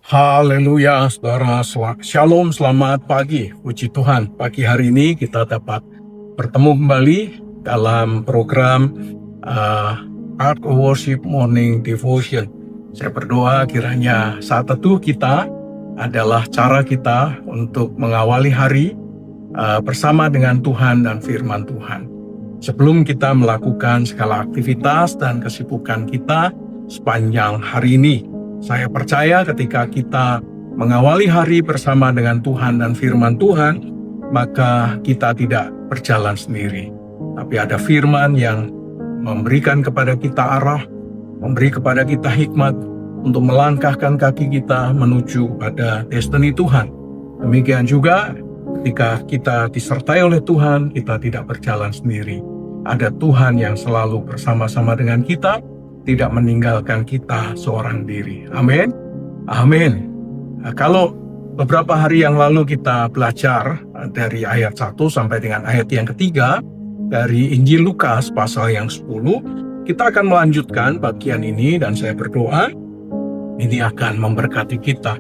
Haleluya, saudara. Shalom, selamat pagi. Puji Tuhan, pagi hari ini kita dapat bertemu kembali dalam program Art of Worship Morning Devotion. Saya berdoa kiranya saat teduh kita adalah cara kita untuk mengawali hari bersama dengan Tuhan dan firman Tuhan. Sebelum kita melakukan segala aktivitas dan kesibukan kita sepanjang hari ini, saya percaya ketika kita mengawali hari bersama dengan Tuhan dan firman Tuhan, maka kita tidak berjalan sendiri. Tapi ada firman yang memberikan kepada kita arah, memberi kepada kita hikmat untuk melangkahkan kaki kita menuju pada destiny Tuhan. Demikian juga ketika kita disertai oleh Tuhan, kita tidak berjalan sendiri. Ada Tuhan yang selalu bersama-sama dengan kita, tidak meninggalkan kita seorang diri. Amin. Amin. Kalau beberapa hari yang lalu kita belajar dari ayat 1 sampai dengan ayat yang ketiga dari Injil Lukas pasal yang 10, kita akan melanjutkan bagian ini dan saya berdoa ini akan memberkati kita.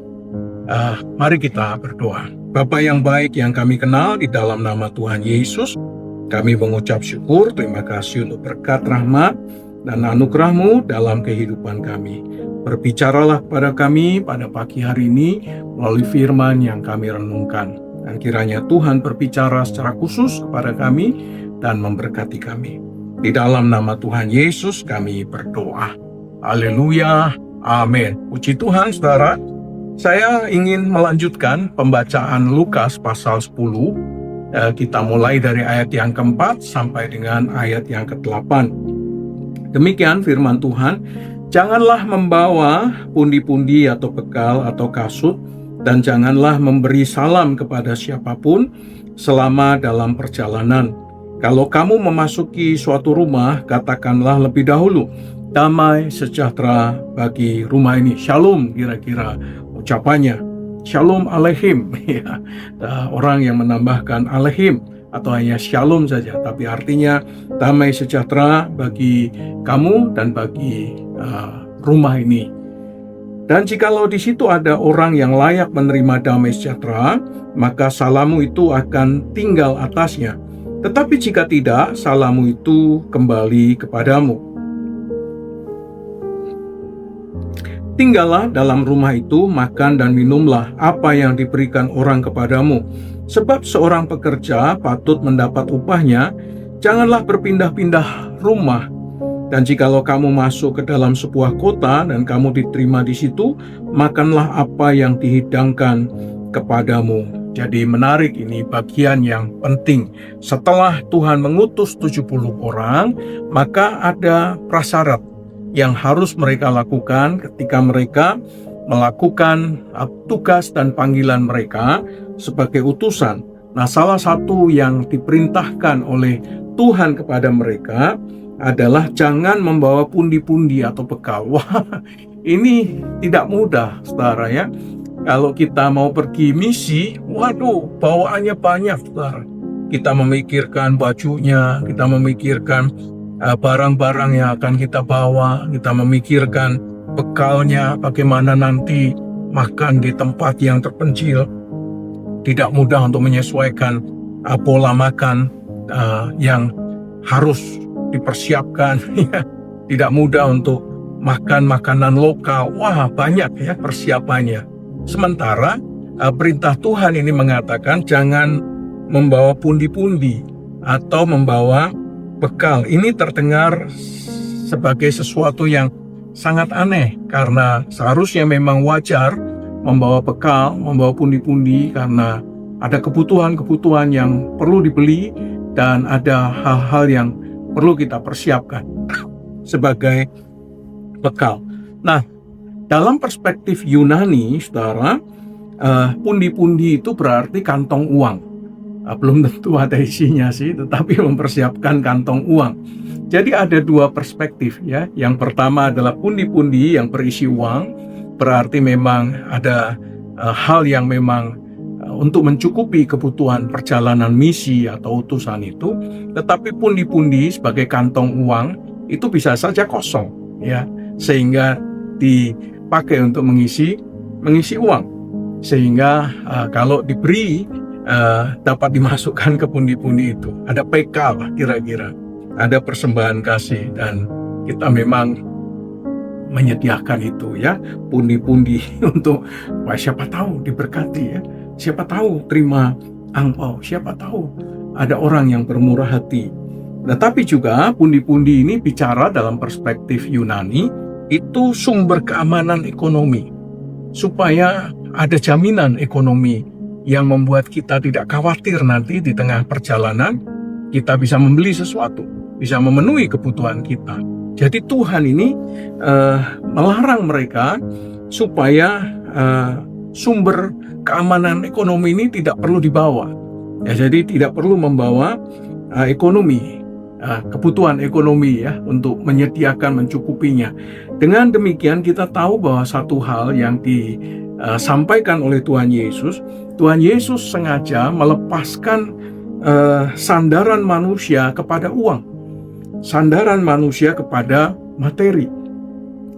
Mari kita berdoa. Bapa yang baik yang kami kenal, di dalam nama Tuhan Yesus, kami mengucap syukur, terima kasih untuk berkat rahmat dan anugerah-Mu dalam kehidupan kami. Berbicaralah kepada kami pada pagi hari ini melalui firman yang kami renungkan. Dan kiranya Tuhan berbicara secara khusus kepada kami dan memberkati kami. Di dalam nama Tuhan Yesus kami berdoa. Haleluya. Amin. Puji Tuhan, saudara. Saya ingin melanjutkan pembacaan Lukas pasal 10. Kita mulai dari ayat yang keempat sampai dengan ayat yang ke-8. Demikian firman Tuhan, janganlah membawa pundi-pundi atau bekal atau kasut, dan janganlah memberi salam kepada siapapun selama dalam perjalanan. Kalau kamu memasuki suatu rumah, katakanlah lebih dahulu, damai sejahtera bagi rumah ini. Shalom kira-kira ucapannya. Shalom aleihim. Orang yang menambahkan aleihim atau hanya shalom saja, tapi artinya damai sejahtera bagi kamu dan bagi rumah ini. Dan jikalau di situ ada orang yang layak menerima damai sejahtera, maka salammu itu akan tinggal atasnya. Tetapi jika tidak, salammu itu kembali kepadamu. Tinggallah dalam rumah itu, makan dan minumlah apa yang diberikan orang kepadamu. Sebab seorang pekerja patut mendapat upahnya. Janganlah berpindah-pindah rumah. Dan jikalau kamu masuk ke dalam sebuah kota dan kamu diterima di situ, makanlah apa yang dihidangkan kepadamu. Jadi menarik, ini bagian yang penting. Setelah Tuhan mengutus 70 orang, maka ada prasyarat yang harus mereka lakukan ketika mereka melakukan tugas dan panggilan mereka sebagai utusan. Nah, salah satu yang diperintahkan oleh Tuhan kepada mereka adalah jangan membawa pundi-pundi atau bekal. Wah, ini tidak mudah, saudara ya. Kalau kita mau pergi misi, waduh, bawaannya banyak, saudara. Kita memikirkan bajunya, kita memikirkan barang-barang yang akan kita bawa, kita memikirkan bekalnya, bagaimana nanti makan di tempat yang terpencil. Tidak mudah untuk menyesuaikan pola makan yang harus dipersiapkan. Tidak mudah untuk makan makanan lokal. Wah, banyak ya persiapannya. Sementara perintah Tuhan ini mengatakan jangan membawa pundi-pundi atau membawa bekal. Ini terdengar sebagai sesuatu yang sangat aneh, karena seharusnya memang wajar membawa bekal, membawa pundi-pundi, karena ada kebutuhan-kebutuhan yang perlu dibeli dan ada hal-hal yang perlu kita persiapkan sebagai bekal. Nah, dalam perspektif Yunani, saudara, pundi-pundi itu berarti kantong uang. Belum tentu ada isinya sih, tetapi mempersiapkan kantong uang. Jadi ada dua perspektif ya. Yang pertama adalah pundi-pundi yang berisi uang, berarti memang ada hal yang memang untuk mencukupi kebutuhan perjalanan misi atau utusan itu. Tetapi pundi-pundi sebagai kantong uang itu bisa saja kosong ya, sehingga dipakai untuk mengisi mengisi uang. Sehingga kalau diberi dapat dimasukkan ke pundi-pundi itu. Ada PK lah kira-kira. Ada persembahan kasih, dan kita memang menyediakan itu ya, pundi-pundi untuk siapa tahu diberkati ya. Siapa tahu terima angpau, siapa tahu ada orang yang bermurah hati. Nah, tapi juga pundi-pundi ini bicara dalam perspektif Yunani, itu sumber keamanan ekonomi. Supaya ada jaminan ekonomi yang membuat kita tidak khawatir nanti di tengah perjalanan, kita bisa membeli sesuatu, bisa memenuhi kebutuhan kita. Jadi Tuhan ini melarang mereka supaya sumber keamanan ekonomi ini tidak perlu dibawa. Ya, jadi tidak perlu membawa ekonomi, kebutuhan ekonomi ya, untuk menyediakan, mencukupinya. Dengan demikian kita tahu bahwa satu hal yang disampaikan oleh Tuhan Yesus sengaja melepaskan sandaran manusia kepada uang, sandaran manusia kepada materi,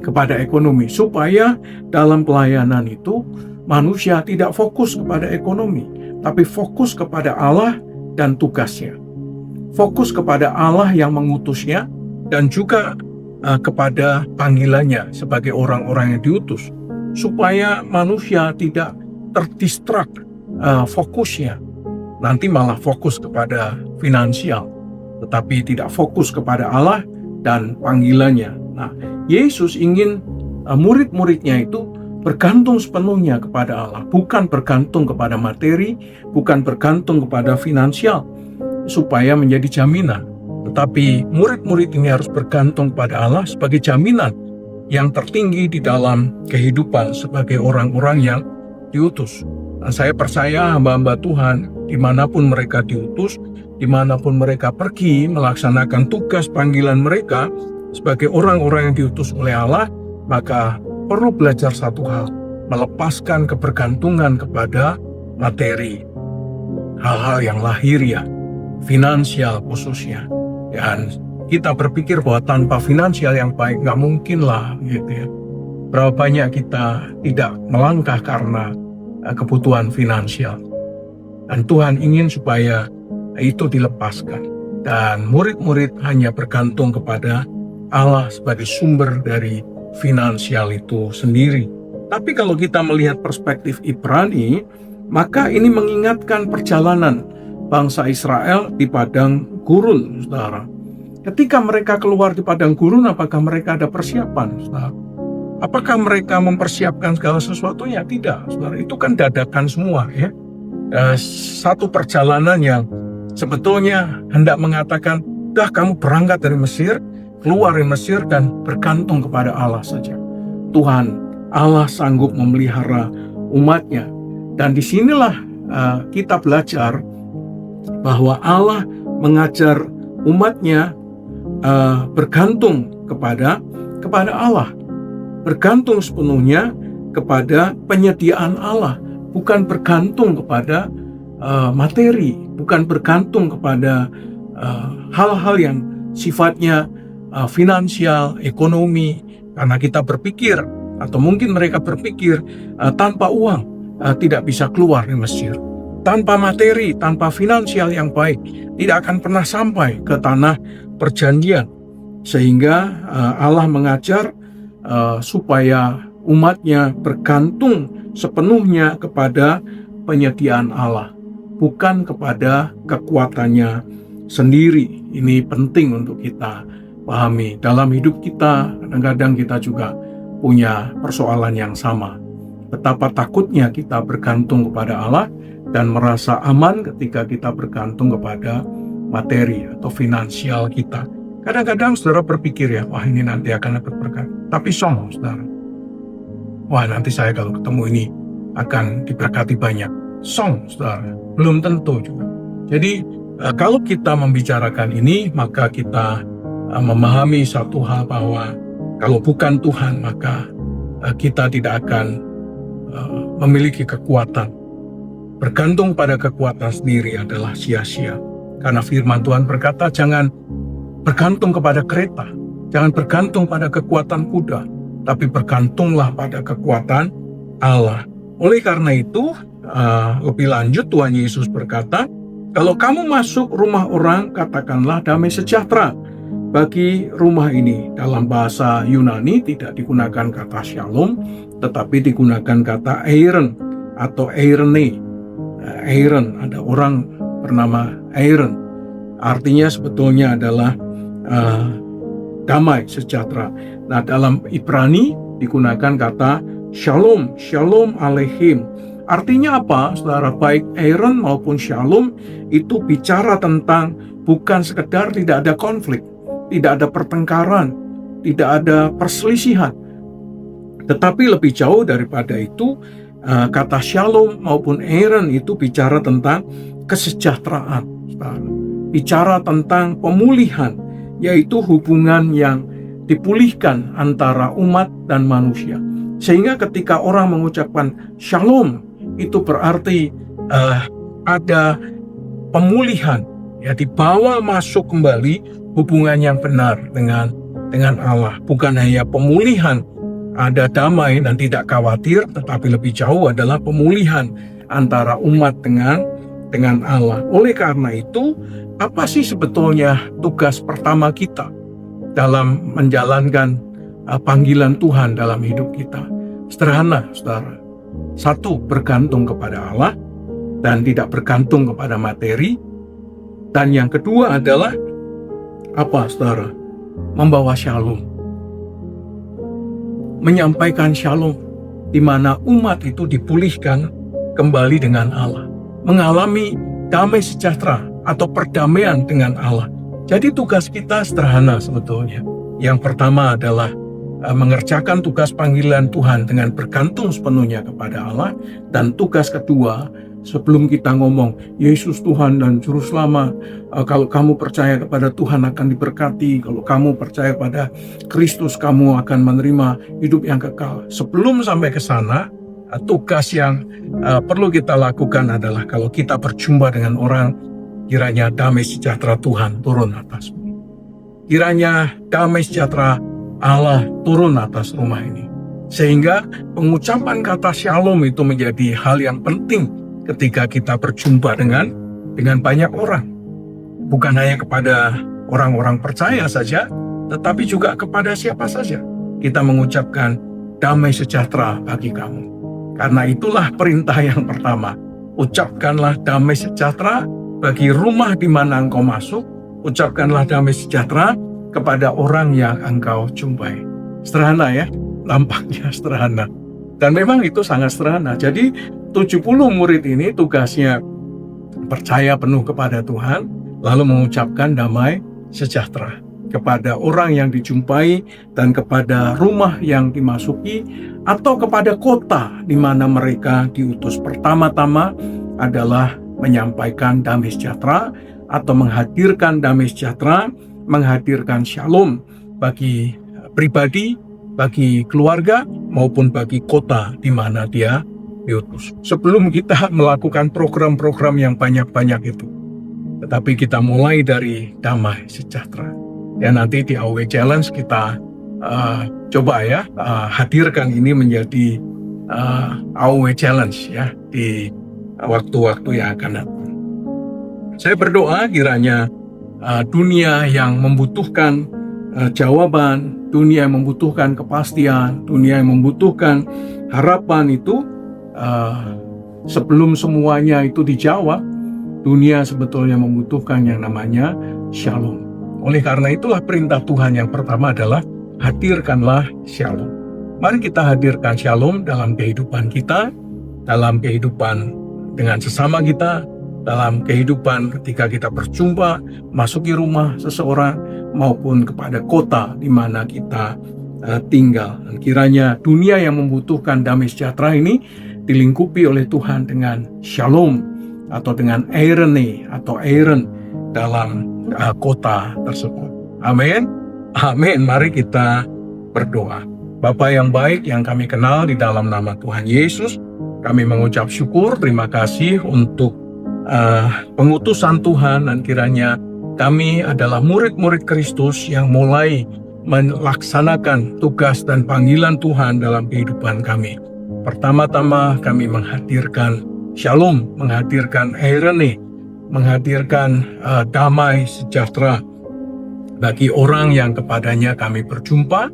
kepada ekonomi, supaya dalam pelayanan itu manusia tidak fokus kepada ekonomi, tapi fokus kepada Allah dan tugasnya, fokus kepada Allah yang mengutusnya, dan juga kepada panggilannya sebagai orang-orang yang diutus, supaya manusia tidak terdistrak fokusnya, nanti malah fokus kepada finansial, tetapi tidak fokus kepada Allah dan panggilannya. Nah, Yesus ingin murid-muridnya itu bergantung sepenuhnya kepada Allah, bukan bergantung kepada materi, bukan bergantung kepada finansial, supaya menjadi jaminan. Tetapi murid-murid ini harus bergantung pada Allah sebagai jaminan yang tertinggi di dalam kehidupan sebagai orang-orang yang diutus. Nah, saya percaya hamba-hamba Tuhan, dimanapun mereka diutus, dimanapun mereka pergi melaksanakan tugas panggilan mereka sebagai orang-orang yang diutus oleh Allah, maka perlu belajar satu hal, melepaskan kebergantungan kepada materi, hal-hal yang lahiriah, finansial khususnya. Dan kita berpikir bahwa tanpa finansial yang baik nggak mungkin lah gitu ya. Berapa banyak kita tidak melangkah karena kebutuhan finansial. Dan Tuhan ingin supaya itu dilepaskan, dan murid-murid hanya bergantung kepada Allah sebagai sumber dari finansial itu sendiri. Tapi kalau kita melihat perspektif Ibrani, maka ini mengingatkan perjalanan bangsa Israel di padang gurun, saudara. Ketika mereka keluar di padang gurun, apakah mereka ada persiapan, saudara? Apakah mereka mempersiapkan segala sesuatunya? Tidak, saudara. Itu kan dadakan semua ya. Satu perjalanan yang sebetulnya hendak mengatakan, dah kamu berangkat dari Mesir, keluar dari Mesir dan bergantung kepada Allah saja. Tuhan Allah sanggup memelihara umatnya. Dan disinilah kita belajar bahwa Allah mengajar umatnya bergantung kepada Allah, bergantung sepenuhnya kepada penyediaan Allah, bukan bergantung kepada materi, bukan bergantung kepada hal-hal yang sifatnya finansial, ekonomi. Karena kita berpikir, atau mungkin mereka berpikir, tanpa uang tidak bisa keluar dari Mesir. Tanpa materi, tanpa finansial yang baik, tidak akan pernah sampai ke tanah perjanjian. Sehingga Allah mengajar supaya umatnya bergantung sepenuhnya kepada penyediaan Allah, bukan kepada kekuatannya sendiri. Ini penting untuk kita pahami. Dalam hidup kita, kadang-kadang kita juga punya persoalan yang sama. Betapa takutnya kita bergantung kepada Allah dan merasa aman ketika kita bergantung kepada materi atau finansial kita. Kadang-kadang saudara berpikir ya, wah ini nanti akan dapat berkat. Tapi sombong saudara. Wah nanti saya kalau ketemu ini akan diberkati banyak. Song saudara, belum tentu juga. Jadi kalau kita membicarakan ini, maka kita memahami satu hal bahwa kalau bukan Tuhan, maka kita tidak akan memiliki kekuatan. Bergantung pada kekuatan sendiri adalah sia-sia. Karena firman Tuhan berkata, jangan bergantung kepada kereta, jangan bergantung pada kekuatan kuda, tapi bergantunglah pada kekuatan Allah. Oleh karena itu, lebih lanjut Tuhan Yesus berkata, kalau kamu masuk rumah orang, katakanlah damai sejahtera bagi rumah ini. Dalam bahasa Yunani tidak digunakan kata shalom, tetapi digunakan kata eiron atau eirene. Eiron, ada orang bernama Eiron. Artinya sebetulnya adalah damai sejahtera. Nah, dalam Ibrani digunakan kata shalom, shalom aleichem. Artinya apa, saudara? Baik Eiron maupun shalom itu bicara tentang bukan sekedar tidak ada konflik, tidak ada pertengkaran, tidak ada perselisihan. Tetapi lebih jauh daripada itu, kata shalom maupun Eiron itu bicara tentang kesejahteraan, bicara tentang pemulihan, yaitu hubungan yang dipulihkan antara umat dan manusia. Sehingga ketika orang mengucapkan shalom, itu berarti ada pemulihan, ya, dibawa masuk kembali hubungan yang benar dengan Allah. Bukan hanya pemulihan, ada damai dan tidak khawatir, tetapi lebih jauh adalah pemulihan antara umat dengan Allah. Oleh karena itu, apa sih sebetulnya tugas pertama kita dalam menjalankan panggilan Tuhan dalam hidup kita? Sederhana, saudara. Satu, bergantung kepada Allah dan tidak bergantung kepada materi. Dan yang kedua adalah apa, saudara? Membawa shalom. Menyampaikan shalom, di mana umat itu dipulihkan kembali dengan Allah, mengalami damai sejahtera atau perdamaian dengan Allah. Jadi tugas kita sederhana sebetulnya. Yang pertama adalah mengerjakan tugas panggilan Tuhan dengan bergantung sepenuhnya kepada Allah. Dan tugas kedua, sebelum kita ngomong Yesus Tuhan dan Juru Selamat, kalau kamu percaya kepada Tuhan akan diberkati, kalau kamu percaya pada Kristus kamu akan menerima hidup yang kekal. Sebelum sampai ke sana, tugas yang perlu kita lakukan adalah kalau kita berjumpa dengan orang, kiranya damai sejahtera Tuhan turun atasmu. Kiranya damai sejahtera Allah turun atas rumah ini. Sehingga pengucapan kata shalom itu menjadi hal yang penting ketika kita berjumpa dengan banyak orang. Bukan hanya kepada orang-orang percaya saja, tetapi juga kepada siapa saja. Kita mengucapkan damai sejahtera bagi kamu. Karena itulah perintah yang pertama. Ucapkanlah damai sejahtera bagi rumah di mana engkau masuk. Ucapkanlah damai sejahtera kepada orang yang engkau jumpai. Sederhana ya, nampaknya sederhana. Dan memang itu sangat sederhana. Jadi 70 murid ini tugasnya percaya penuh kepada Tuhan, lalu mengucapkan damai sejahtera kepada orang yang dijumpai dan kepada rumah yang dimasuki atau kepada kota di mana mereka diutus. Pertama-tama adalah menyampaikan damai sejahtera atau menghadirkan damai sejahtera, menghadirkan shalom bagi pribadi, bagi keluarga, maupun bagi kota di mana dia diutus. Sebelum kita melakukan program-program yang banyak-banyak itu, tetapi kita mulai dari damai sejahtera. Ya, nanti di AOW Challenge kita coba ya hadirkan ini menjadi AOW Challenge ya di waktu-waktu yang akan datang. Saya berdoa kiranya dunia yang membutuhkan jawaban, dunia yang membutuhkan kepastian, dunia yang membutuhkan harapan itu, sebelum semuanya itu dijawab, dunia sebetulnya membutuhkan yang namanya shalom. Oleh karena itulah perintah Tuhan yang pertama adalah hadirkanlah shalom. Mari kita hadirkan shalom dalam kehidupan kita, dalam kehidupan dengan sesama kita, dalam kehidupan ketika kita berjumpa, masuki rumah seseorang, maupun kepada kota di mana kita tinggal. Dan kiranya dunia yang membutuhkan damai sejahtera ini dilingkupi oleh Tuhan dengan shalom atau dengan eirene atau eiron dalam kota tersebut. Amin. Amin. Mari kita berdoa. Bapa yang baik yang kami kenal di dalam nama Tuhan Yesus, kami mengucap syukur, terima kasih untuk pengutusan Tuhan, dan kiranya kami adalah murid-murid Kristus yang mulai melaksanakan tugas dan panggilan Tuhan dalam kehidupan kami. Pertama-tama kami menghadirkan shalom, menghadirkan irene, menghadirkan damai sejahtera bagi orang yang kepadanya kami berjumpa,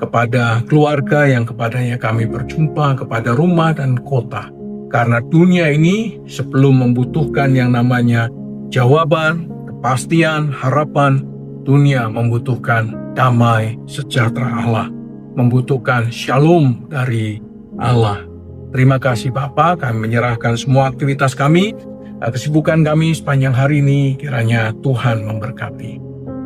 kepada keluarga yang kepadanya kami berjumpa, kepada rumah dan kota. Karena dunia ini sebelum membutuhkan yang namanya jawaban, kepastian, harapan, dunia membutuhkan damai sejahtera Allah, membutuhkan shalom dari Allah. Terima kasih Bapa, kami menyerahkan semua aktivitas kami, kesibukan kami sepanjang hari ini, kiranya Tuhan memberkati.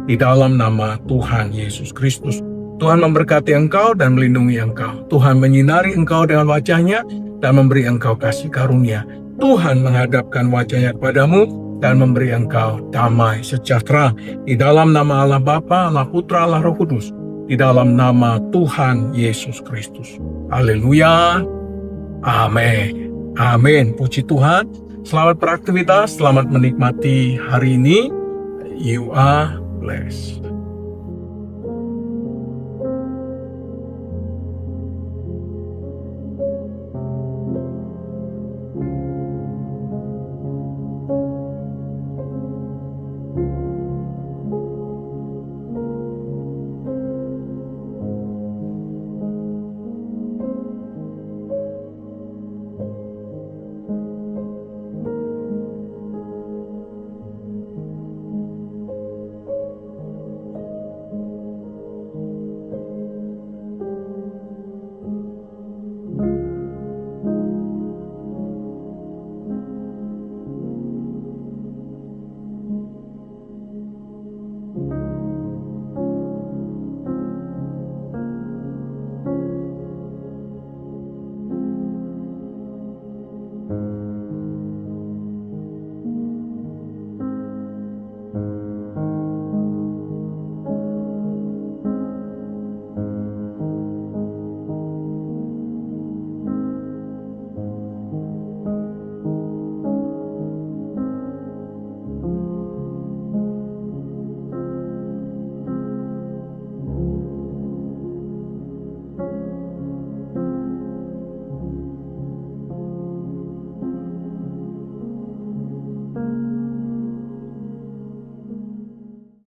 Di dalam nama Tuhan Yesus Kristus, Tuhan memberkati engkau dan melindungi engkau. Tuhan menyinari engkau dengan wajah-Nya dan memberi engkau kasih karunia. Tuhan menghadapkan wajah-Nya kepadamu dan memberi engkau damai sejahtera. Di dalam nama Allah Bapa, Allah Putra, Allah Roh Kudus. Di dalam nama Tuhan Yesus Kristus. Haleluya. Amin. Amin. Puji Tuhan. Selamat beraktivitas, selamat menikmati hari ini. You are blessed.